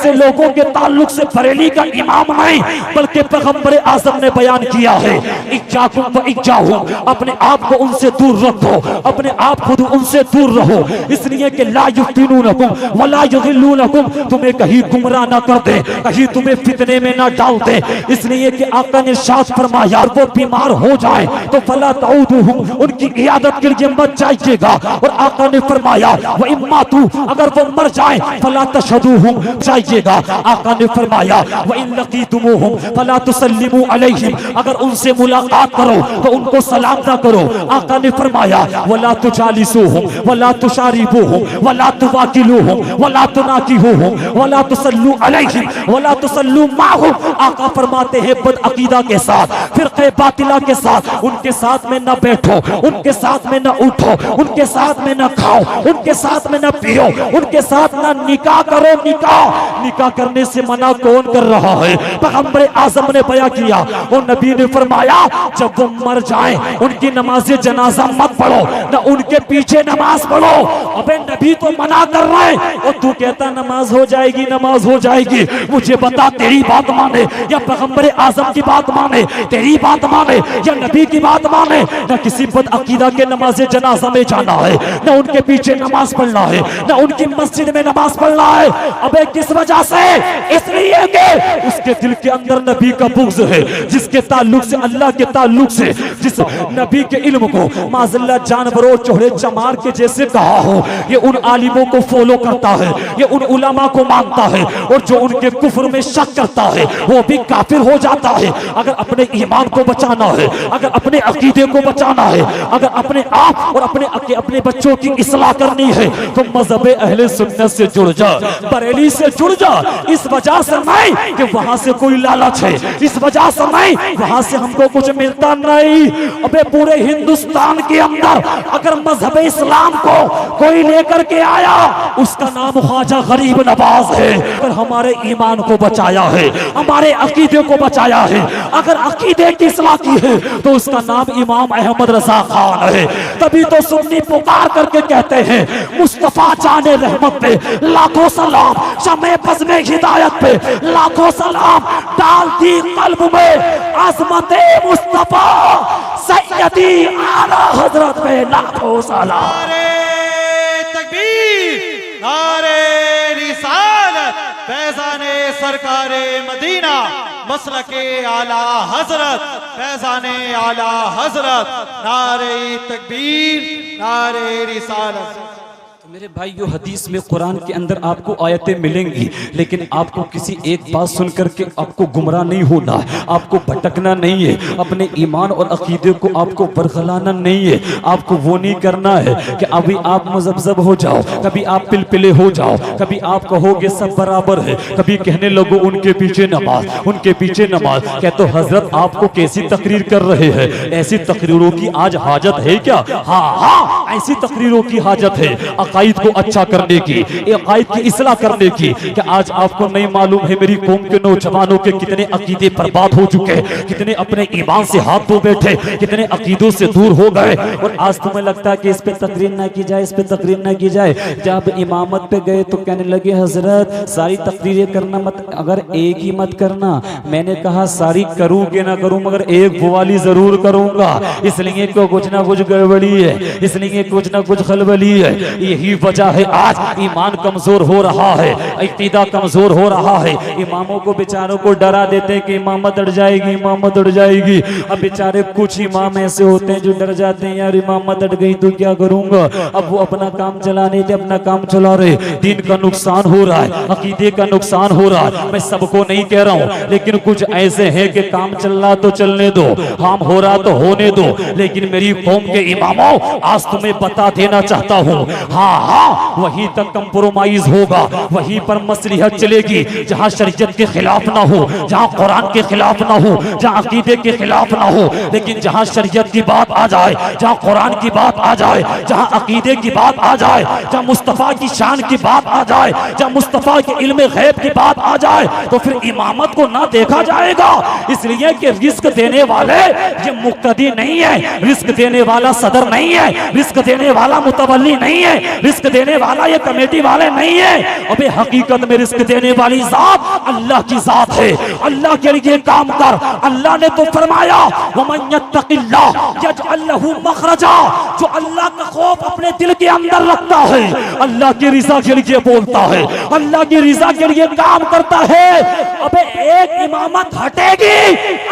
ऐसे लोगों के ताल्लुक से बरेली का इमाम नहीं बल्कि पैगंबर आज़म ने बयान किया है, इज्जाकुम व इज्जाहुम, अपने आप को उनसे दूर रखो, अपने आप खुद उनसे दूर रहो, इसलिए कि ला युफ्तिनूनकुम वला युज़िल्लूनकुम, तुम्हें कहीं गुमराह ना कर दे, कहीं तुम्हें फितने में ना डाल दे। इसलिए कि आका ने शाद फरमाया वो बीमार हो जाए तो फला तऊदुहुम, उनकी इयादत के लिए मत जाइएगा। और आका ने फरमाया व इम्मातू, अगर वो मर जाए फला तशहदूहुम, जाइएगा। आका ने फरमाया व इन लकीतुमुहुम फला तुसल्लिमू अलैहिम, अगर उनसे मुलाकात करो तो उनको सलाम ना करो। आका ने फरमाया वला तुजालिसूहुम वला तुशारिबूहुम वला तुवाकिलूहुम वला तुनाकिहुहुम वला तुसल्लू अलैहिम वला तुसल्लू माहुम। आका फरमाते हैं बदअकीदा के साथ, फिरक़े बातिला के साथ, उनके साथ में न बैठो, उनके साथ में न उठो, उनके साथ में न खाओ, उनके साथ में न पियो, उनके साथ न निकाह करो। निकाह करने से मना कौन कर रहा है? पैगंबर आज़म ने बयान किया और नबी ने फरमाया जब वो मर जाए उनकी नमाज जनाजा मत पढ़ो, न उनके पीछे नमाज पढ़ो। अबे नबी तो मना कर रहा है और तू कहता नमाज हो जाएगी, नमाज हो जाएगी। मुझे बता तेरी बात माने या पैगंबर आज़म की बात माने, तेरी बात माने या नबी की बात माने? न किसी बदअकीदा के नमाज जनाजा में जाना है, न उनके पीछे नमाज पढ़ना है, न उनकी मस्जिद में नमाज पढ़ना है। अबे किस वजह से? इसलिए कि उसके दिल के अंदर नबी का बुग़्ज़ है, जिसके ताल्लुक से, अल्लाह के ताल्लुक से, जिस नबी के इल्म को माज़अल्लाह जानवरों चौड़े चमार के जैसे कहा हो, ये उन आलिमों को फॉलो करता है, ये उन उलमा को मानता है, और जो उनके कुफ्र में शक करता है वो भी काफिर हो जाता है। अगर अपने ईमान को बचाना है, अगर अपने अकीदे को बचाना है, अगर अपने आप और अपने बच्चों की इस्लाह करनी है तो मज़हब अहले सुन्नत से जुड़ जा, बरेली से जुड़ जा। इस वजह से नहीं कि वहां से कोई लालच है, इस वजह से नहीं वहां से हमको कुछ मिलता नहीं। अबे पूरे हिंदुस्तान के अंदर अगर मजहब इस्लाम को कोई लेकर के आया उसका नाम ख्वाजा गरीब नवाज है। अगर हमारे ईमान को बचाया है, हमारे अकीदे को बचाया है, अगर अकीदे की इस्लाह की है तो उसका नाम इमाम अहमद रजा खान है। तभी तो सुन्नी पुकार करके कहते हैं मुस्तफा जाने रहमत पे लाखों सलाम, शमे बज़्मे हिदायत पे लाखों सलाम, डाल दी कल्ब में अज़मत मुस्तफा सैयदी आला हजरत पे लाखों सलाम। नारे तकबीर, नारे रिसालत, फैज़ाने सरकारे मदीना, मसलके आला हजरत, फैज़ाने आला हजरत, नारे तकबीर, नारे रिसालत। मेरे भाइयों, हदीस में कुरान के अंदर आपको आयतें मिलेंगी, लेकिन आपको किसी एक बात सुन करके आपको गुमराह नहीं होना है, आपको भटकना नहीं है, अपने ईमान और अकीदे को आपको बरगलाना नहीं है। आपको वो नहीं करना है कि अभी आप मुज़ब्ज़ब हो जाओ, कभी आप पिलपिले हो जाओ, कभी आप कहोगे सब बराबर है, कभी कहने लगो उनके पीछे नमाज, उनके पीछे नमाज। कहते तो हजरत आपको कैसी तकरीर कर रहे हैं? ऐसी तकरीरों की आज हाजत है क्या? हाँ, ऐसी तकरीरों की हाजत है अकाईद को अच्छा करने की, अकाईद की इस्लाह करने की। कि आज आपको नहीं मालूम है मेरी कौम के नौजवानों के कितने अकीदे बर्बाद हो चुके हैं, कितने अपने ईमान से हाथ धो बैठे, कितने अकीदों से दूर हो गए। और आज तुम्हें लगता है कि इस पे तकरीर ना की जाए, इस पे तकरीर ना की जाए। जब इमामत पे गए तो कहने लगे हजरत सारी तकरीरें करना मत, अगर एक ही मत करना। मैंने कहा सारी करूँगे ना करूँ मगर एक वो वाली जरूर करूंगा, इसलिए को कुछ ना कुछ गड़बड़ी है, इसलिए कुछ ना कुछ खलबली है। यही वजह है आज ईमान कमजोर हो रहा है, अकीदा कमजोर हो रहा है। इमामों को बेचारों को डरा देते हैं कि इमामत अड़ जाएगी, इमामत अड़ जाएगी। अब बेचारे कुछ इमाम ऐसे होते हैं जो डर जाते हैं, यार इमामत अड़ गई तो क्या करूंगा। अब वो अपना काम चलाने थे, अपना काम चला रहे, दीन का नुकसान हो रहा है, अकीदे का नुकसान हो रहा है। मैं सबको नहीं कह रहा हूँ, लेकिन कुछ ऐसे हैं कि काम चल रहा तो चलने दो, काम हो रहा तो होने दो। लेकिन मेरी कौम के इमामों आज तुम्हें बता देना चाहता हूँ, हाँ वहीं तक कंप्रोमाइज होगा, वहीं पर मसलिहत चलेगी जहां शरीयत के खिलाफ ना हो, जहां कुरान के खिलाफ ना हो, जहां अकीदे के खिलाफ ना हो। लेकिन जहां शरीयत की बात आ जाए, जहां कुरान की बात आ जाए, जहां अकीदे की बात आ जाए, जहां मुस्तफा की शान की बात आ जाए, जहां मुस्तफा के इल्म गैब की बात आ जाए तो फिर इमामत को ना देखा जाएगा। इसलिए कि रिस्क देने वाले ये मुक्तदी नहीं है, रिस्क देने वाला सदर नहीं है, रिस्क देने वाला मुतवल्ली नहीं है, रिस्क देने वाला ये कमेटी वाले नहीं है। अबे हकीकत में रिस्क देने वाली जात अल्लाह की जात है। अल्लाह के लिए काम कर। अल्लाह ने तो फरमाया वमन यत्तकिल्लाह यजअल लहू मखरजा, जो अल्लाह का खौफ अपने दिल के अंदर रखता है, अल्लाह की रिजा के लिए बोलता है, अल्लाह की रिजा के लिए काम करता है, अबे एक इमामत हटेगी,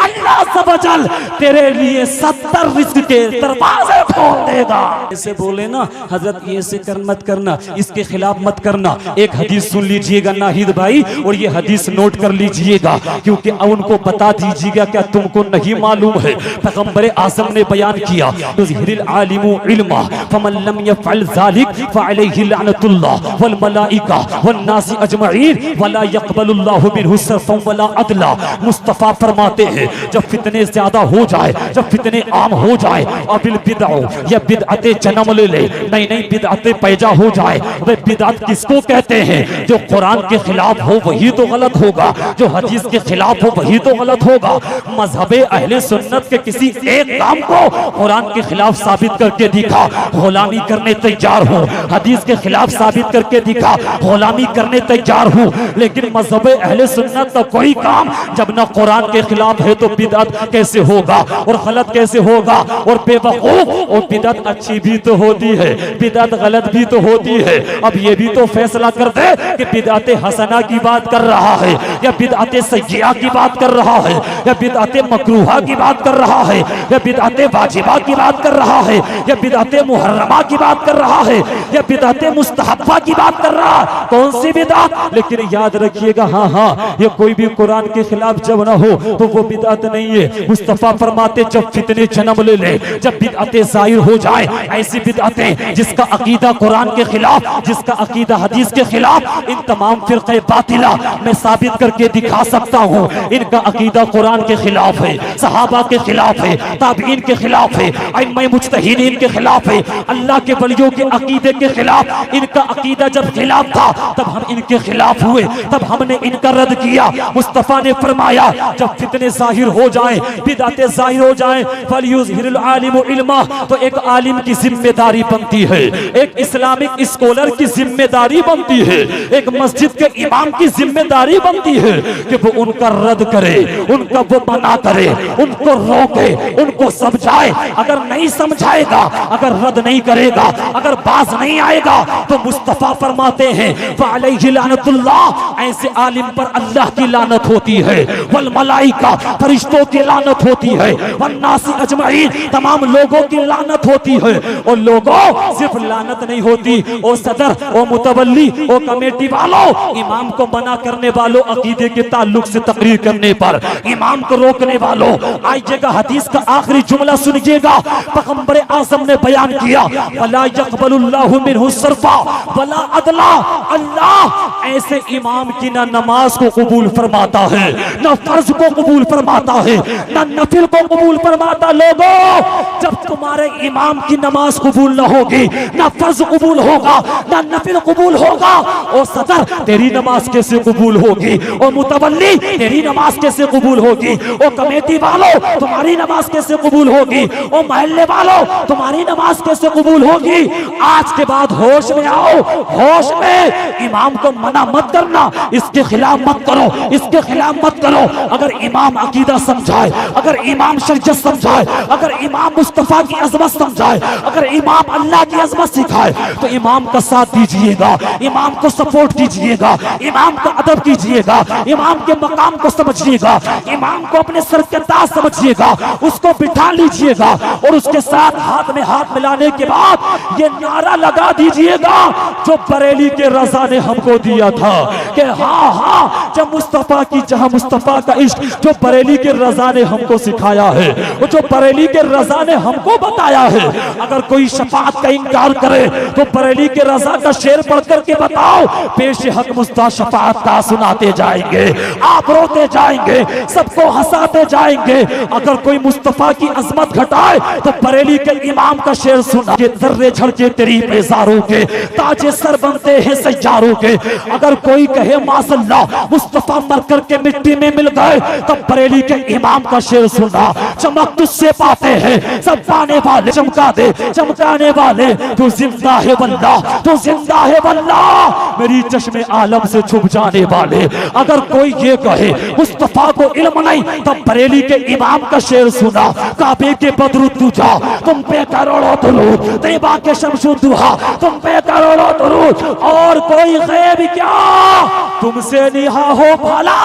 अल्लाह सबजल तेरे लिए 70 रिस्क के दरवाजे खोल देगा। ऐसे बोले ना हजरत ये ऐसे कर मत करना, इसके खिलाफ मत करना। एक हदीस सुन लीजिएगा नाहिद भाई, और ये हदीस नोट कर लीजिएगा, क्योंकि उनको बता दीजिएगा क्या तुमको नहीं मालूम है। पैगंबर आज़म ने बयान किया युज़हिरुल आलिमु इल्मा फमन लम यफ़अल ज़ालिक फ़अलैहि लअनतुल्लाह वल मलाइका वन नासी अजमईन वला यक़बलुल्लाहु मिनहु सर्फ़न वला अदला। मुस्तफ़ा फरमाते हैं जब फितने ज्यादा हो जाए, जब फितने आम हो जाए, अबिल बिदअ या बिदअतें जन्म ले ले, नई नई बिदअतें पैदा हो जाए। वे बिदअत किसको कहते हैं? जो कुरान के खिलाफ हो वही तो गलत होगा, जो हदीस के खिलाफ हो वही तो गलत होगा। मजहबे अहले सुन्नत के किसी एक काम को कुरान के खिलाफ साबित करके दिखा, गुलामी करने तैयार हूँ। हदीस के खिलाफ साबित करके दिखा, गुलामी करने तैयार हूँ। लेकिन मजहबे अहले सुन्नत का कोई काम जब ना कुरान के खिलाफ है तो बिदअत कैसे होगा और गलत कैसे होगा? और बेवकूफ, और बिदअत अच्छी भी तो होती है, बिदअत गलत भी तो होती है। अब ये भी तो फैसला कर दे कि बिदअत हसना की बात कर रहा है या बिदअत सय्यिआ की बात कर रहा है या बिदअत मकरूहा की बात कर रहा है या बिदअत वाजिबा की बात कर रहा है या बिदअत मुहर्रमा की बात कर रहा है या बिदअत मुस्तहब्बा की बात कर रहा है। कौन सी बिदअत? लेकिन याद रखिएगा, हाँ, ये कोई भी कुरान के खिलाफ जब ना हो तो वो बिदअत नहीं है। मुस्तफा फरमाते जब फितने जन्म ले ले, जब बिदअतें जाहिर हो जाए, ऐसी बिदअतें जिसका अकीदा कुरान के खिलाफ, जिसका अकीदा हदीस के खिलाफ, इन तमाम फिरक़े बातिला मैं साबित करके दिखा सकता हूँ। इनका अकीदा कुरान के खिलाफ है, सहाबा के खिलाफ है, ताबीन के खिलाफ है, अइम्मा मुज्तहिदीन के खिलाफ है, अल्लाह के वलियों के अकीदे के खिलाफ। इनका अकीदा जब खिलाफ था तब हम इनके खिलाफ हुए, तब हमने इनका रद्द किया। मुस्तफा ने फरमाया जब फितने जाहिर हो जाए, बिदअतें जाहिर हो जाए, फलयुज़हिरुल आलिमु इल्मा, तो एक आलिम की जिम्मेदारी बनती है, एक इस्लामिक स्कॉलर की जिम्मेदारी बनती है, एक मस्जिद के इमाम की जिम्मेदारी बनती है कि वो उनका रद्द करे, उनका वो मना करे, उनको रोके, उनको समझाए। अगर नहीं समझाएगा, अगर रद्द नहीं करेगा, अगर बाज नहीं आएगा तो मुस्तफा फरमाते हैं फ़अलैहि लानतुल्लाह, ऐसे आलिम पर अल्लाह की लानत होती है, वल मलाइका, फरिश्तों की लानत होती है, वन नासी अजमईन, तमाम लोगों की लानत होती है। और लोगों सिर्फ लानत नहीं होती, ओ सदर, ओ मुतवल्ली, ओ कमेटी वालों, इमाम को मना करने वालों, अकीदे के ताल्लुक से तकरीर करने पर इमाम को रोकने वालों, आइएगा हदीस का आखिरी जुमला सुनिएगा। पैगंबर आज़म ने बयान किया वला यक़बलुल्लाहु मिनहु सर्फ़ा वला अदला, अल्लाह ऐसे इमाम की ना नमाज को कबूल फरमाता है, ना फर्ज को कबूल फरमाता है, ना नफिल को कबूल फरमाता। लोगों, जब तुम्हारे इमाम की नमाज कबूल ना होगी, ना फर्ज कबूल होगा, ना नफिल कबूल होगा, और सदर तेरी नमाज कैसे कबूल होगी? और मुतवल्ली तेरी नमाज कैसे कबूल होगी? और कमेटी वालों तुम्हारी नमाज कैसे कबूल होगी? और महल्ले वालों तुम्हारी नमाज कैसे कबूल होगी? आज के बाद होश में आओ, होश में। इमाम को मना मत करना, इसके खिलाफ मत करो, इसके खिलाफ मत करो। अगर इमाम अकीदा समझाए, अगर इमाम शरीयत समझाए, अगर इमाम मुस्तफा की अजमत समझाए, अगर इमाम अल्लाह की अजमत सिखाए, तो इमाम का साथ दीजिएगा, इमाम को सपोर्ट कीजिएगा, इमाम का अदब कीजिएगा, इमाम के मकाम को समझिएगा, इमाम को अपने सर के ताज समझिएगा, उसको बिठा लीजिएगा और उसके साथ हाथ में हाथ मिलाने के बाद ये नारा लगा दीजिएगा जो बरेली के रजा ने हमको दिया था कि हाँ हाँ, जब मुस्तफा की, जहां मुस्तफा का इश्क जो बरेली के रजा ने हमको सिखाया है, वो जो बरेली के रजा ने हमको बताया है। अगर कोई शफाअत का इनकार करे तो बरेली के रजा का शेर पढ़ करके बताओ, पेश हक मुस्ता शफाअत का सुनाते जाएंगे, आप रोते जाएंगे, सबको हंसाते जाएंगे। अगर कोई मुस्तफा की अजमत घटाए तो बरेली के इमाम का शेर सुना के जर्रे झड़के तेरी बेजारों के, ताजे सर बनते हैं सैयारों के। अगर कोई कहे माशअल्लाह मुस्तफा मर करके मिट्टी में मिल गए, तब बरेली के इमाम का शेर सुना, चमक तुझसे पाते हैं सब पाने वाले, चमका दे चमकाने वाले, तू जिंदा है वल्लाह, तू जिंदा है वल्लाह, मेरी चश्मे आलम से छुप जाने वाले। अगर कोई ये कहे मुस्तफा को इल्म नहीं, तब बरेली के इमाम का शेर सुना, काबे के बदरुद तुझा तुम पे करोड़ों दुरूद, तैयबा के शमशुद्दुहा तुम पे करोड़ों दुरूद, और कोई गैब क्या तुमसे निहा हो भला,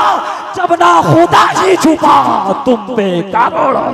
जब ना खुदा ही छुपा तुम पे करोड़ों